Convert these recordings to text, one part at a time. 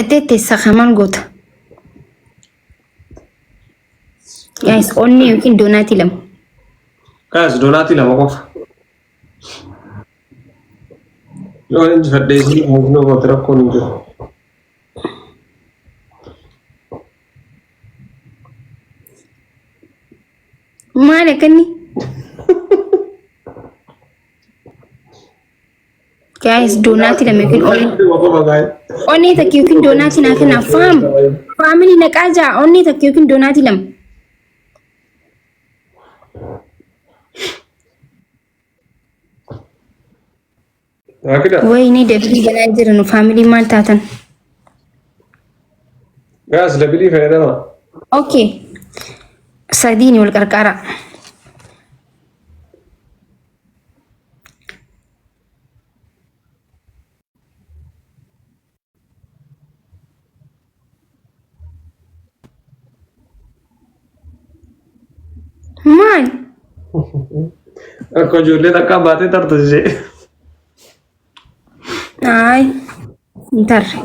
hidhatee sakaman goota. Guys, onni yookiin doonatii lama. Guys, doonatii lama qofa. Yoo inni fadheessi mukni goota rakkoon hin jiru. Maal akkanni? Guys, donati lama yookiin onni takka yookiin donati naa kenna family naqaa jaa onni takka yookiin donati lama. Wayne David ganaa jiran family maal taatan? Guys, David fayyadama. Okay. Sadini wal qarqara. Maal? Akka ijoollee takka baatee tartu ishee. Ay, ntarre.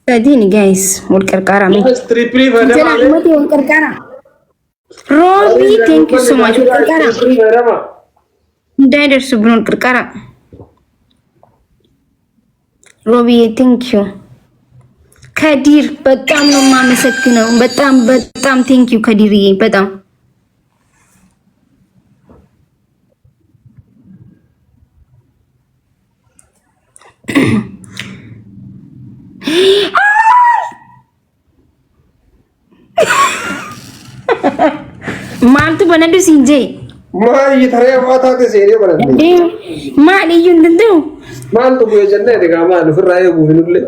Sadini guys, wal qarqara mi. Triple fayyadama. Jala mati wal qarqara. Robi, thank you so much. Wal qarqara. Daider subron qarqara. Robi, thank you. Kadir, በጣም ነው የማመሰግነው። በጣም thank you ከዲርዬ በጣም Maaltu banadu sinje? Maal yitharee waataate seenee banadde. Maal iyyuu danda'u? Maaltu bu'ee jennee egaa maal ofirraa eeguuf hinullee.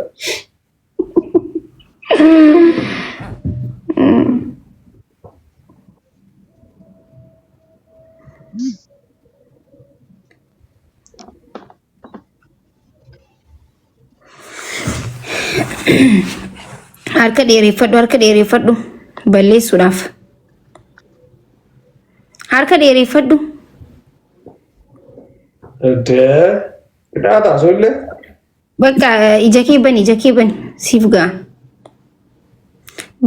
Harka dheereffadhu balleessuudhaaf. Harka dheereffadhu. Hidhaata asollee. Bakka ija kee bani siif ga'a.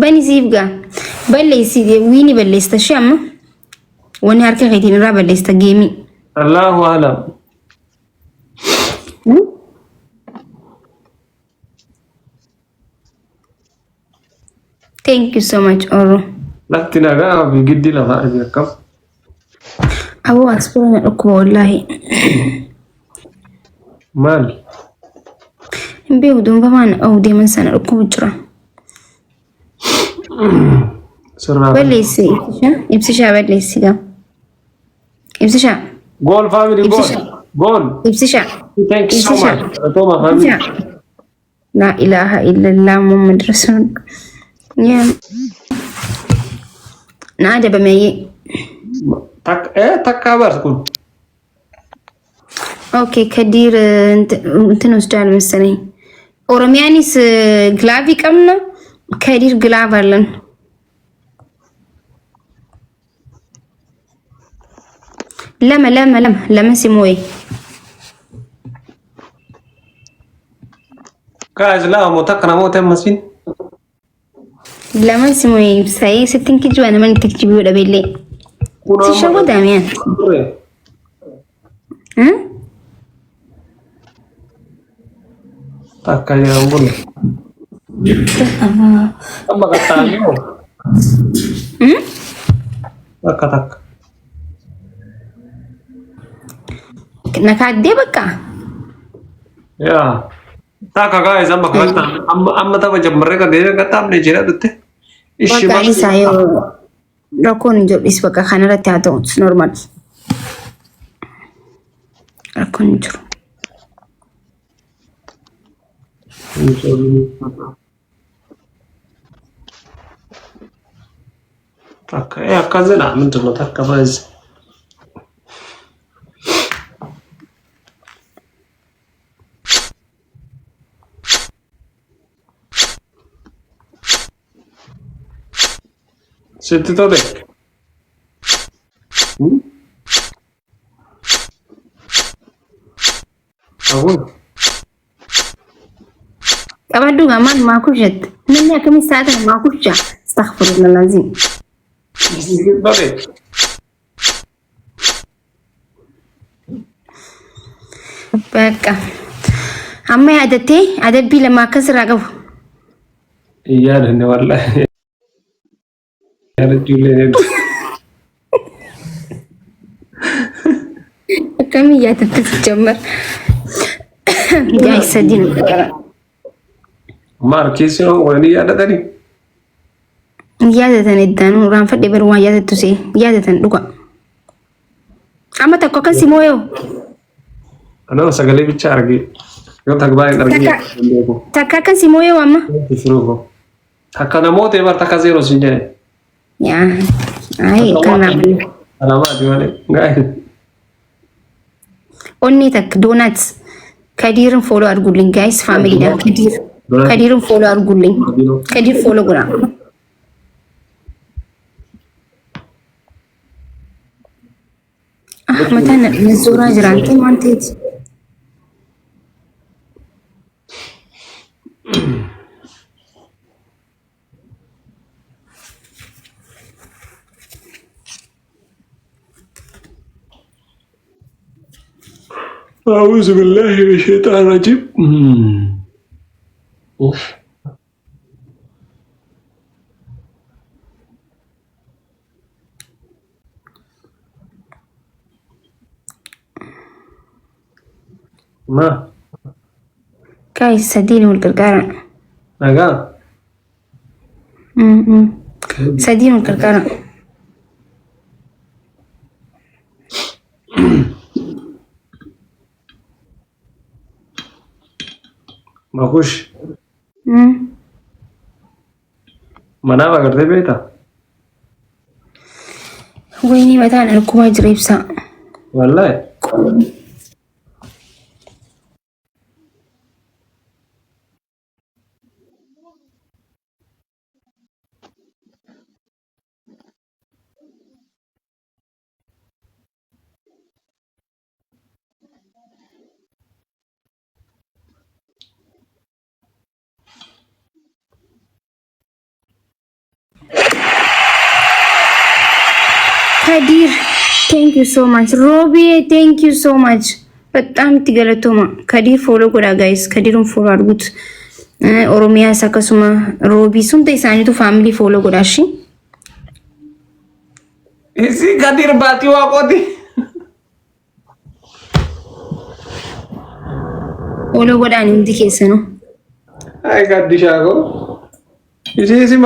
Bani siif ga'a. Balleessi wiini balleessita ishee amma. Wanni harka keetiin irraa balleessita geemii. Allahu alam. Thank you so much, Oro. Lafti nagaa fi giddi lafaa akkam. Abu asbara na ɗauko wallahi. Maal? In bai hudun ba ma na aude mun sana ɗauko jira. Balleessi ibsisha balleessi ga. Ibsisha. Goal family goal. Goal. Ibsisha. Thank you so much. Toma family. La ilaha illallah Muhammad Rasul. Yeah. Na ada bamaye. Takka barkun. Okay, Kadir እንትን ወስዳል መሰለኝ። ኦሮሚያኒስ ግላቭ ይቀምና ከዲር ግላቭ አለን። ለማ ሲሞይ ካዝ ላ ሞተከና ሞተ መስፊን ለማ ሲሞይ ሳይ ስትንክጂ ዋና ማን ትክጂቢ ወደ ቤሌ ሲሸው ዳሚያን takka jambul. Amma katanya. Takka. Nakadde baka. Ya. Takka guys amma kata amma taba jamre ka gaya katam ne jira dutte. Ishi baka isayo. Rakon job is baka khanara teato normal. Rakon job. Takka akkazena ምንድነው takka ባዝ ስትቶደ አሁን qabaddu gamaan maa kushat namni akkami saatan maa kusha astaghfirullah lazim babe baka amma yaadattee adabbii lama akkasirraa qabu yaadanne wallahi yaadachuulee akkami yaadatte sijammar guys sadin markeessi wani yaadatani yaadatan iddaan raan fadhe bar waan yaadattu see yaadatan dhuga amma takko kan simooyo ana sagalee bicha arge yoo tagbaan arge takka kan simooyo amma firugo takka namoota bar takka zero sinje ya ai kana alamaati wale ngai onni tak donuts kadirin follow argulin guys family da kadirin follow argulin kadir follow gura matan nzura jirante mantet أعوذ بالله من الشيطان الرجيم. أوف. ما كاي سدين والقرقارة أجا سدين والقرقارة ماكوش منام करते बेटा ويني مثلا الكوما جريبسا والله Kadir, thank you so much. Robi, thank you so much. በጣም ትገለቶማ ከዲር ፎሎ ጎዳ ጋይስ ከዲሩን ፎሎ አድርጉት ኦሮሚያ ሳከሱማ ሮቢ ሱንተ ኢሳኒቱ ፋሚሊ ፎሎ ጎዳ እሺ እሲ ከዲር ባቲ ዋቆቲ ፎሎ ጎዳ እንዲ ኬስ ነው አይ ጋዲሻጎ እሲ ሲማ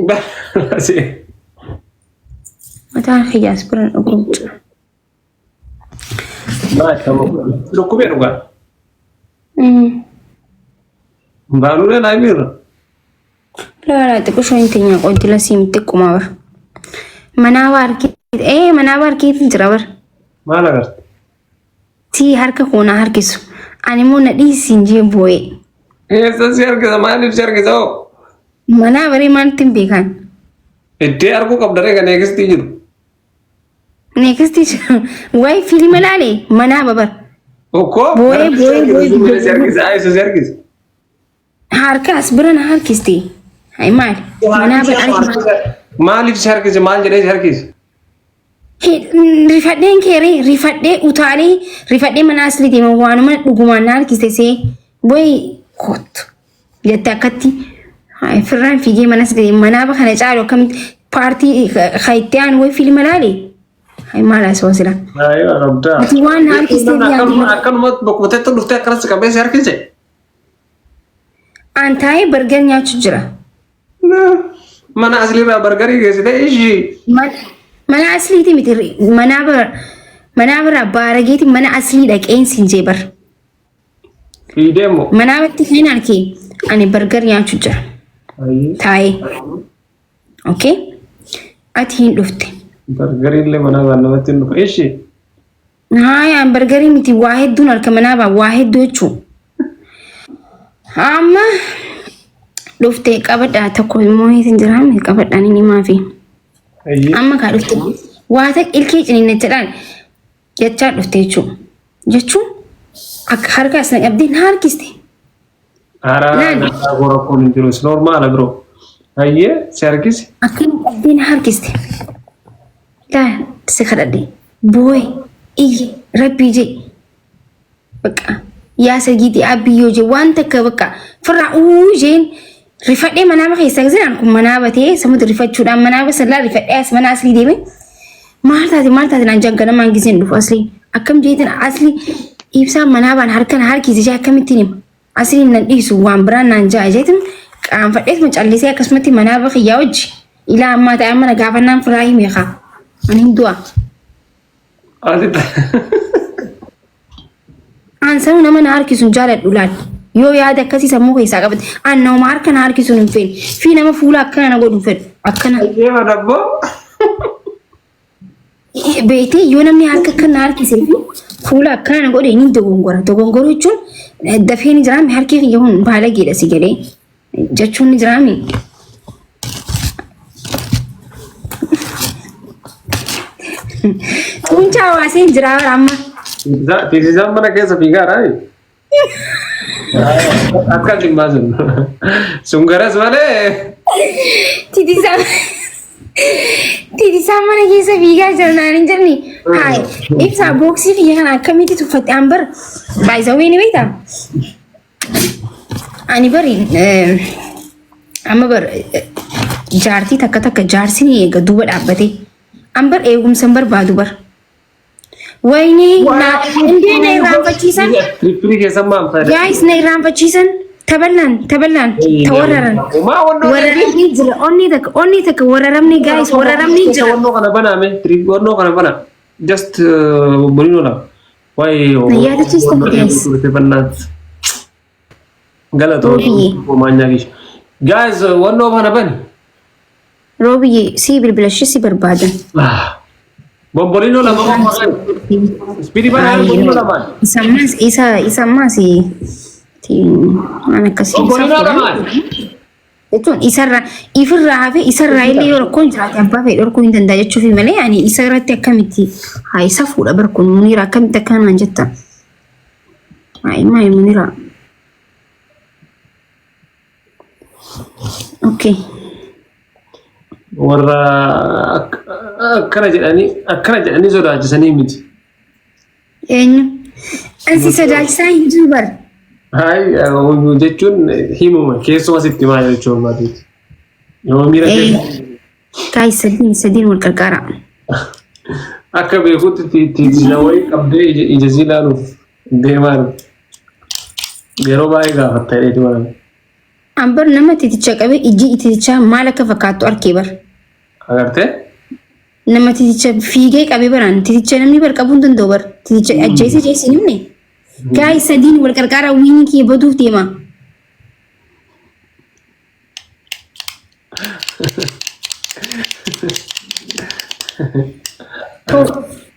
ባሲ መታ ኺያስ ብረን እቁጭ ما تمام لو كبير وقال بالو لا يمير لا تكو شو انتينا قلت لا سيمتك وما مناور كي مناور كيف تجربر ما لقرت تي هركه كونا هركسو اني مو ندي سينجي بوي سير كذا ما نفسر كذا مناوري مان تنبيكان ادي اركو قبدره كان نيكس تيجو नेक्स्ट वही फिल्म ला ले मना बाबर ओको बोए सर्किस हार का असबरन हार किस्ती हाय मार मना बाबर मालिक सर्किस माल जरे सर्किस रिफाडे केरे रिफाडे उतारे रिफाडे मना असली ती वानु मन दुगुमान हार किस्ते से बोय कोत यताकती हाय फरन फिगे मना असली मना बा खने चारो कम पार्टी खाइत्यान वही फिल्म ला ले هاي ما لا سوسرة. أيوة ربنا. أتوان هاي كيستديا. أكن موت بقوته تو لفته كلاس كابي سيركيزه. أنتاي برجر نيا تجرا. لا. mana asli ba burger يجلس ده إيشي. mana asli تي متري منابر بارجيت mana asli دك إين سنجبر. في demo. منابر تخين على أنا برجر نيا تجرا. تاي. أوكي. أتين لفته. برجري اللي منابع نبتين إيشي هاي عن برجري متي واحد دون الكمنابع واحد دوتشو أما لفته كابد أتاكل مويه تنجرام كابد أني ما في أما كلفته واحد الكيج إني نتران يتشار لفته شو akka harka isna qabdee na harkiste. Ara na gora kun jiru normal bro. Ayye serkis. Akka qabdee na harkiste. Daa si kadhadhe booy iyye rabbii je bakka yaa sagiiti abiyyoo je waan takka bakka firraa jeen rifadhee manaaba keessa jiran kun manaaba ta'ee samuuti rifachuudhaan manaaba sallaa rifadhee as mana aslii deeme maal taate naan jagganamaan giseen dhufu aslii akkam jeetin aslii ibsaan manaabaan harkan harkisi jee akkamittiin hima aslii nan dhiisu waan biraan naan jaa jeetin qaanfadhees macallisee akkasumatti manaaba kiyyaa wajji ilaa ammaa ta'e mana gaafannaan firraa himeekaa ani du'a. An sanu nama na harkisuun jaaladhu laal yoo yaada akkasii sammuu keessaa qabate an nama harka na harkisuun hin fedhu fi nama fuula akkana na godhu hin fedhu akkana. Yeema dabbo. Beetee yoo namni harka akka na harkisee fi fuula akkana na godhe ni dogongora. Dogongora jechuun dafee ni jiraame harki kiyya kun baala geedha si galee jechuun ni jiraame. Kuncha hawaaseen jira amma. Tiisisaan mana keessa fiigaadha. Akka dhimmaa sun. Sun garas malee. Tiisisaan mana keessa fiigaa jirnaan hin jirni. Haay ibsaa booksii fiyya kana akkamitti tuffatte an bar baay'isawwee ni beektaa? Ani bari amma bar jaartii takka jaarsiin eega duuba dhaabbatee. Ambar eegumsan barbaadu bar. Wayne na indee na irraanfachiisan. Tripli keessan maal fayyada? Guys na irraanfachiisan. Taballaan tawararan. Wararamni jira onni takka wararamni guys wararamni jira. Wannoo kana baname trip wannoo kana bana. Just bonino la. Why? Yaadachiista guys. Galatoo. Maanya gish. Guys wannoo kana bani. Robi si bilbilashi si barbaadan. Bombolino lama makan. Speedy banana bombolino lama. Isammas ana kasi. Bombolino lama. Itu isarra hafe isarra illee yoo rakkoon jiraate abbaa fedhe dhorkuu hin danda'a jechuufi malee ani isarratti akkamitti haa isa fuudha barkuun Muniira akkamitti akkanaan jetta. Maay Muniira. Okay. Warra akkana jedhanii sodaachisanii miti. Eenyu? Ansi sodaachisaa hin jiru bar. Hayi jechuun himuma keessuma sitti maal jechuun baatuuti. Yoo miira Kaay sadiin wal qarqara. Akka beekutti tiitina wayii qabdee ija sii ilaaluuf deemaan yeroo baay'ee gaafatta jedheeti maal. Ambar nama titicha qabe iji titichaa maal akka fakkaattu arkee bar. Agartee? Nama titicha fiigee qabe baraan titicha namni bar qabuu hin danda'u bar titicha ajjeese jeesi nimne. Gaay sadiin wal qarqara wiinii kee baduuf deema.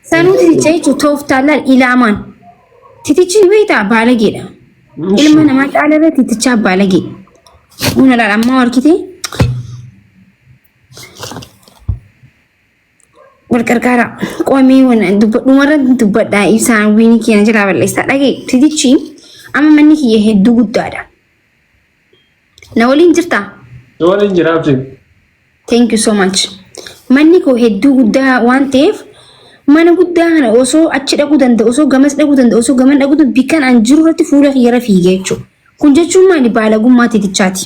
Sanuu titicha jechuun tooftaalaan ilaamaan. Titichi beektaa baalageedha. Ilma namaa caalarra titichaa baalagee. Una la amma warkite wal qarqara qoomee wana dumarra dubbadhaa ibsaan wiinii keenya jira balleessaa dhagee titichi amma manni kiyya hedduu guddaadha. Na waliin jirtaa? Na waliin jiraabsi. Thank you so much. Manni koo hedduu guddaa waan ta'eef mana guddaa kana osoo achi dhaquu danda'u osoo gamas dhaquu danda'u osoo gaman dhaquu danda'u bikkan an jiru irratti fuula kiyyarra fiigee jechuudha. Kun jechuun maali baalagummaa titichaati.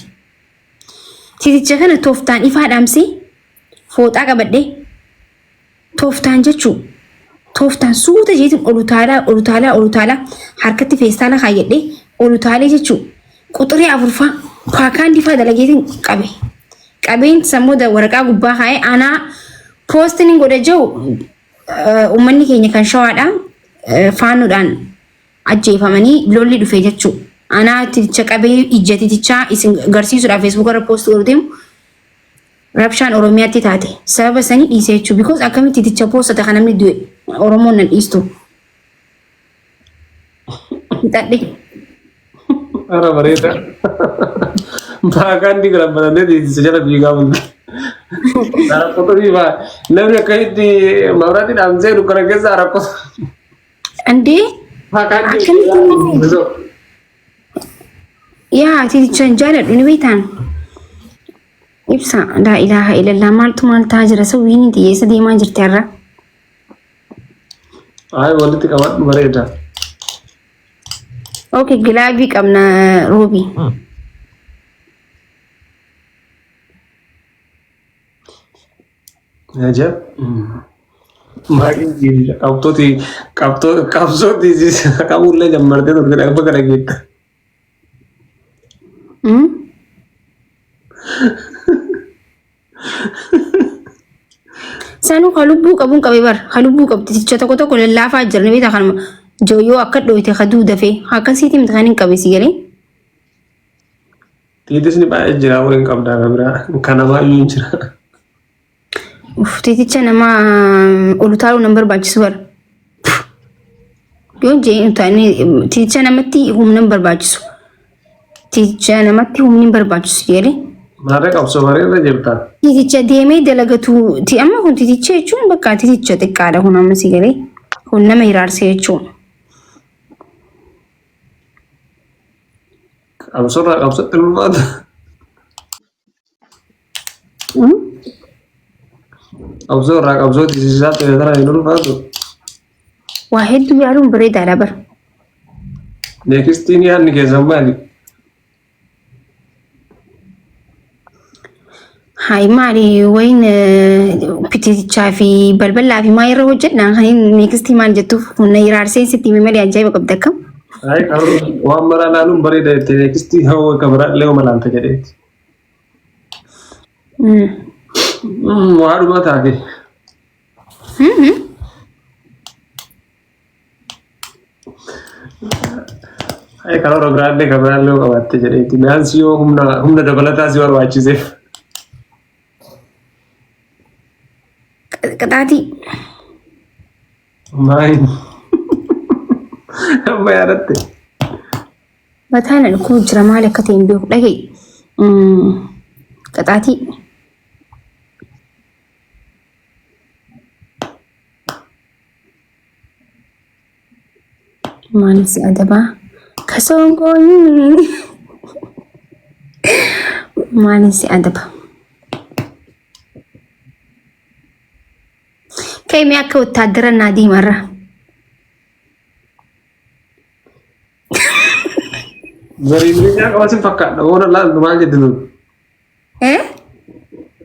Titicha kana tooftaan ifaa dhaamsee fooxaa qabadhee tooftaan jechuun tooftaan suuta jeetiin olutaalaa harkatti feestaala kaayyadhee olutaalee jechuun quxurii afurfaa paakaan difaa dalageetiin qabe. Qabeen sammuu waraqaa gubbaa kaa'ee anaa poostiin godha jiru uummanni keenya kan shawaadhaan faanuudhaan ajjeefamanii lolli dhufe jechuudha. Ana titicha qabee ija titichaa isin garsiisuudhaaf Facebook irra post godhu deemu rabshaan Oromiyaatti taate sababa sanii dhiisee jechuudha. Because akkamitti titicha poostata kan namni du'e Oromoon nan dhiistu. Hidhadhe. Ara bareeda. Baakaan digalan banannee titicha jala fiigaa bulti. Rakkoo dhiibaa namni akkamitti mabraatti dhaamsee dukkana keessa rakkoo. Andee يا تيجي تشجع لي بيتان إبسا لا إله إلا الله مال تاجر سويني دي يسدي ما جرتيرا والدتك أوقات مريضة. أوكي جلابك أبنا روبي. Ajab. Makin kapsoti sih kamu udah jamar itu udah apa kira gitu. Sanu kalubbu qabun qabibar kalubbu qabdi tichata ko tokko lafa jirne bita kan joyo akka dhoyte khadu dafe akkasiiti imtixaanin qabisi galee. Tiitis ni baay'ee jira waliin qabdaa bira kana baay'ee jira. Tiiticha nama olutaalu nambar baachisu bar. Yoo jee utaani tiiticha namatti humna barbaachisu. Tiiticha namatti humni barbaachisu galee. Maaree qabsoo bareeda jirta. Tiiticha deemee dalagatu ti amma kun tiiticha jechuun bakka tiiticha xiqqaadha kun amma si galee. Kun nama hiraarsee jechuun. Qabsoorraa qabsootti ulfaata. Qabsoorraa qabsootti siisaa ta'e tana hin ulfaatu. Waa hedduu yaaluun bareedaadha bar. Neekistiin yaadni keessan maali? Hai maali wayin pitichaa fi balbalaa fi maa irra hojjedhaan kan neekistii maal jettuuf humna hiraarsee sitti himee malee ajaa'iba qabda akkam. Waan maraa laaluun bareeda jettee neekistii hawwa kabiraa illee malaalta jedheeti. Waa dhuma taate. Karoora biraallee kabiraa illee qabatte jedheeti. Mi'aansi yoo humna dabalataa si barbaachiseef. Qixaatii. Maayin. Amma yaadatte. Mataan alkuu jira maal akka ta'e hin beeku dhaga'i. Qixaatii. Maalif si adabaa? Kasoon koonii. Maalif si adaba? Kaymi akka wotaadara naadii marra. Zariin qabatti fakkaata. Waan laal maal jedhu.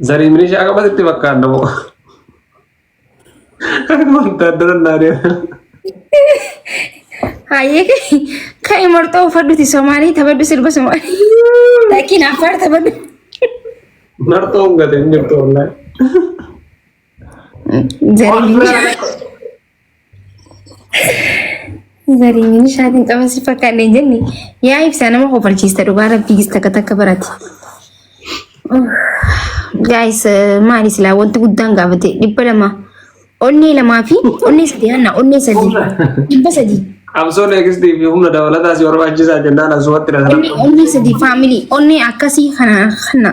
Zariin qabatti fakkaata moo. Wotaadara naadii. Hayyee kai martoo uffadhuti Somaalii taphadhu sirba Somaalii. Lakin Affaar taphadhu. Martoo hin gatin jirtu wallahi. Zariin shaatiin qabasi fakkaanne jenne yaa ibsa nama kofalchiista dhugaa rabbiis takka barate. Guys maali silaa wanti guddaan gaafate 200 onnee 2 fi onnee 3 hanna onnee 3 300. Qabsoo neekistii fi humna dabalataa si barbaachisaa jennaan asumatti dha. Onnee 3 family onnee akkasii kana.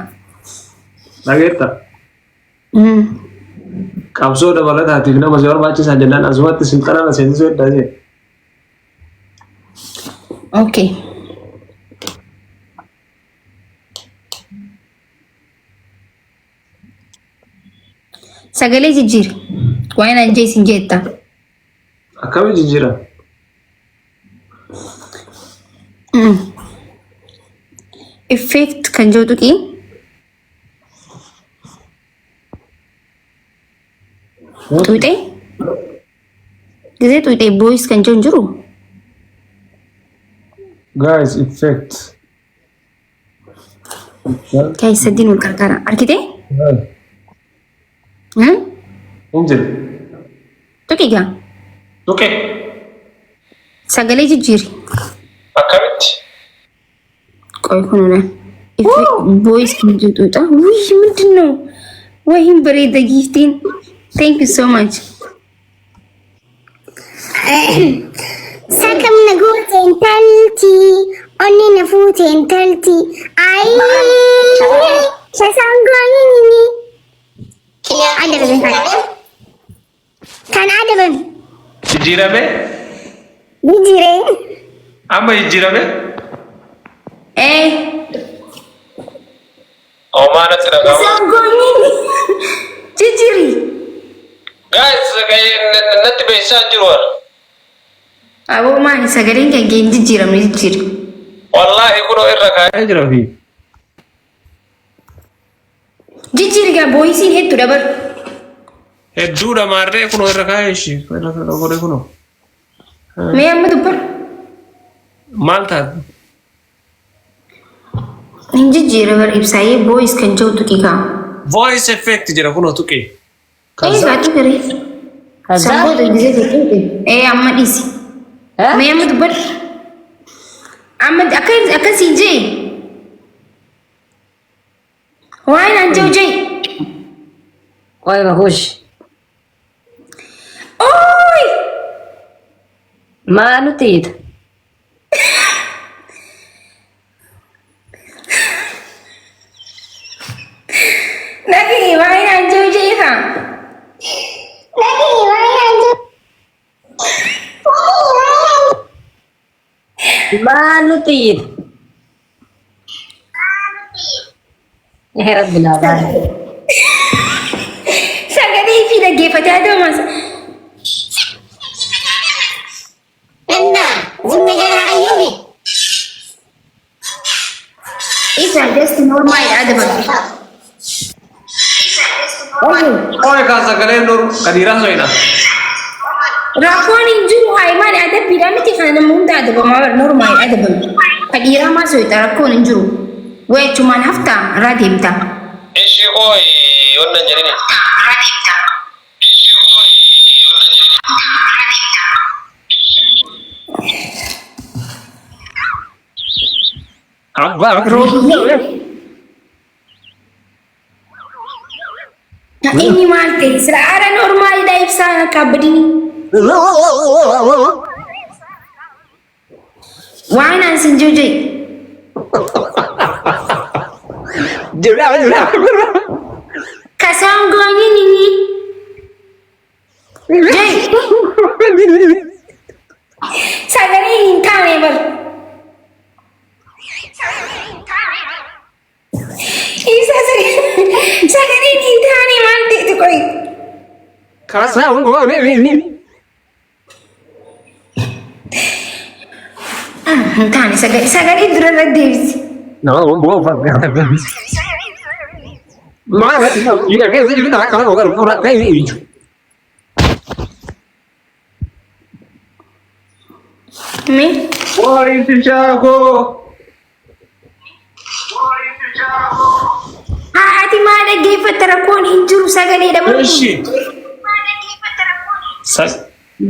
Dhageetta. Qabsoo dabalataatiif nama si barbaachisaa jennaan asumatti silxanaan seensisuu eddaa jee. Okay. Sagalee jijjiiri. Waan an jeesin jetta. Akkami jijjiira? Effect kan jiru tuqi. Tuqi. Gizee tuqi voice kan jiru. Guys, effect. Guys, sedin ul karkara. Arkite? Injil. Tuqi ga? Oke. Sagalee jijjiiri. Akkamitti? Qoy kunuuna. Voice kan jiru tuqa. Wih, ምንድን ነው? ወይም በሬደ ጊፍቲን. Thank you so much. Sakam na gutin talti, onni na futin talti. Ay, sa sanggoni ni. Ada ben kan? Kan ada ben? Jijjiirame? Jijjiiree. Amma jijjiirame. Omaanatti dhagaama. Sangoonni jijjiiri. Guys, natti beeksisaa jiru warra. Aboo maali sagaleen kan ga'in jijjiiramne jijjiiri. Wallaahi kunoo irra kaa'ee jira fi. Jijjiiri gaa booyisiin hedduu dabar. Hedduudha maarree kunoo irra kaa'ee ishii. Godhe kunoo. Mee amma dubbar. Maal taate? Hin jijjiira bar ibsaayee booyis kan jiru tuqii kaa. Voice effect jira kunoo tuqee. Gaa tuqiree. Sangoota gisee tuqee. Amma dhiisi. Mee amma dubbar. Amma akkasii jee. Waan aan jiru jee. Oi, bahush. Oi! Manu tid. Lagi waan aan jiru jee kaa. Manu tid. Ya Rabbi la bala. Sagalee fi dhaggeeffatee adeemas. Nanda, zinnagaa ayyubi. Isa just normal adeemas. Oye sagalee kadiraa so'ina. Rakkoon hin jiru haayimaan adabbiidhaan miti kana nama hunda adabamaa normal adabamu. Kadiraa maa so'ita rakkoon hin jiru. Weechumaan haftaa irraa deemta. Ishii ooyi onna jedhini. Inni maal ta'e sira haala normaalidhaa ibsaan akka abbadini. Waan aan sin jojjee. Kasaan goonyi nini. Jai. Sagalee hin taane bar. Isa sagalee hin taane maal ta'e qoy. Hin taane sagalee durarra deebisi. Me? Ooyi Chicago. Haati maa dhaggeeffatta rakkoon hin jiru sagalee dhabatu. Ishii.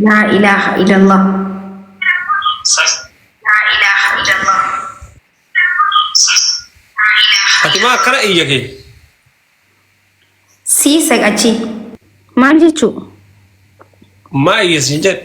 La ilaha illallah. Ati maa akkana iyya kee? Sii sagachi. Maal jechuu? Maa iyya siin jedhe?